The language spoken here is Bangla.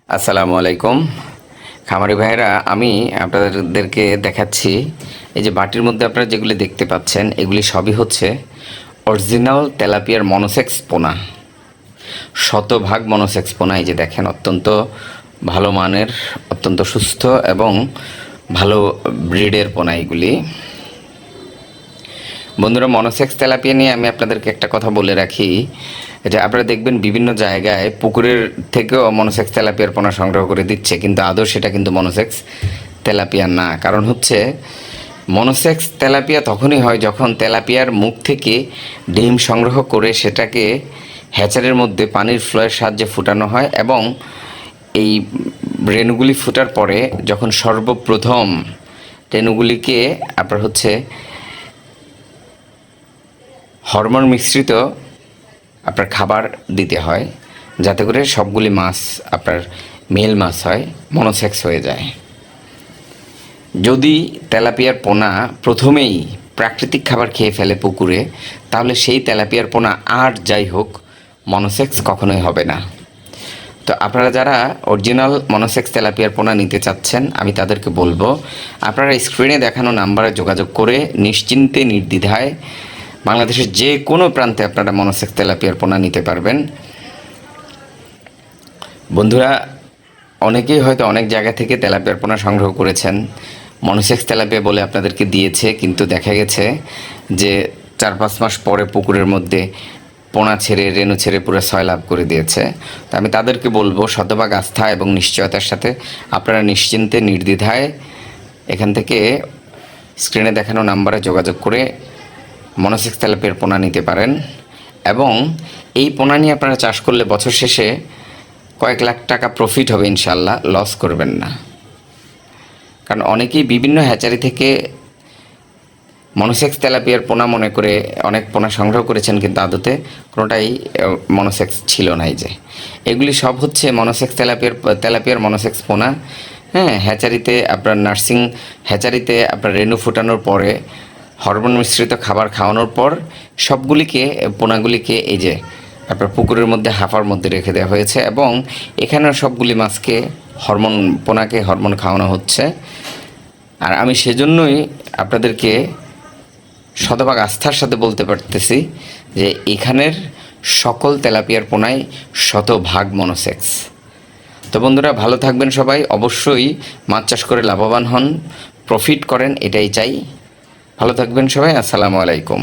আসসালামু আলাইকুম খামারি ভাইরা, আমি আপনাদেরকে দেখাচ্ছি এই যে বাটির মধ্যে আপনারা যেগুলি দেখতে পাচ্ছেন এগুলি সবই হচ্ছে অরিজিনাল তেলাপিয়ার মনোসেক্স পোনা, শতভাগ মনোসেক্স পোনা। এই যে দেখেন, অত্যন্ত ভালো মানের, অত্যন্ত সুস্থ এবং ভালো ব্রিডের পোনা এগুলি। বন্ধুরা, মনোসেক্স তেলাপিয়া নিয়ে আমি আপনাদেরকে একটা কথা বলে রাখি, যে আপনারা দেখবেন বিভিন্ন জায়গায় পুকুরের থেকেও মনোসেক্স তেলাপিয়ার পোনা সংগ্রহ করে দিচ্ছে, কিন্তু আদৌ সেটা কিন্তু মনোসেক্স তেলাপিয়া না। কারণ হচ্ছে মনোসেক্স তেলাপিয়া তখনই হয় যখন তেলাপিয়ার মুখ থেকে ডিম সংগ্রহ করে সেটাকে হ্যাচারের মধ্যে পানির ফ্লোয়ের সাহায্যে ফুটানো হয়, এবং এই রেণুগুলি ফুটার পরে যখন সর্বপ্রথম রেণুগুলিকে আপনার হচ্ছে হরমোন মিশ্রিত আপনার খাবার দিতে হয়, যাতে করে সবগুলি মাছ আপনার মেল মাছ হয়, মনোসেক্স হয়ে যায়। যদি তেলাপিয়ার পোনা প্রথমেই প্রাকৃতিক খাবার খেয়ে ফেলে পুকুরে, তাহলে সেই তেলাপিয়ার পোনা আর যাই হোক মনোসেক্স কখনোই হবে না। তো আপনারা যারা অরিজিনাল মনোসেক্স তেলাপিয়ার পোনা নিতে চাচ্ছেন, আমি তাদেরকে বলবো আপনারা স্ক্রিনে দেখানো নাম্বারে যোগাযোগ করে নিশ্চিন্তে নির্দ্বিধায় বাংলাদেশের যে কোনো প্রান্তে আপনারা মনোসেক্স তেলাপিয়ার পোনা নিতে পারবেন। বন্ধুরা, অনেকেই হয়তো অনেক জায়গা থেকে তেলাপিয়ার পোনা সংগ্রহ করেছেন, মনোসেক্স তেলাপিয়া বলে আপনাদেরকে দিয়েছে, কিন্তু দেখা গেছে যে 4-5 মাস পরে পুকুরের মধ্যে পোনা ছেড়ে রেণু ছেড়ে পুরো সয়লাভ করে দিয়েছে। তো আমি তাদেরকে বলবো শতভাগ আস্থা এবং নিশ্চয়তার সাথে আপনারা নিশ্চিন্তে নির্দ্বিধায় এখান থেকে স্ক্রিনে দেখানো নাম্বারে যোগাযোগ করে মনোসেক্স তেলাপিয়ার পোনা নিতে পারেন, এবং এই পোনা নিয়ে আপনারা চাষ করলে বছর শেষে কয়েক লাখ টাকা প্রফিট হবে, ইনশাল্লাহ, লস করবেন না। কারণ অনেকেই বিভিন্ন হ্যাচারি থেকে মনোসেক্স তেলাপিয়ার পোনা মনে করে অনেক পোনা সংগ্রহ করেছেন, কিন্তু আদতে কোনোটাই মনোসেক্স ছিল না। এই যে এগুলি সব হচ্ছে মনোসেক্স তেলাপিয়ার মনোসেক্স পোনা। হ্যাঁ, হ্যাচারিতে আপনার নার্সিং হ্যাচারিতে আপনার রেণু ফুটানোর পরে হরমোন মিশ্রিত খাবার খাওয়ানোর পর সবগুলিকে পোনাগুলিকে এই যে আপনার পুকুরের মধ্যে হাফার মধ্যে রেখে দেওয়া হয়েছে, এবং এখানেও সবগুলি মাছকে পোনাকে হরমোন খাওয়ানো হচ্ছে। আর আমি সেজন্যই আপনাদেরকে শতভাগ আস্থার সাথে বলতে পারতেছি যে এখানের সকল তেলাপিয়ার পোনাই শতভাগ মনোসেক্স। তো বন্ধুরা, ভালো থাকবেন সবাই, অবশ্যই মাছ চাষ করে লাভবান হন, প্রফিট করেন, এটাই চাই। ভালো থাকবেন সবাই, আসসালামু আলাইকুম।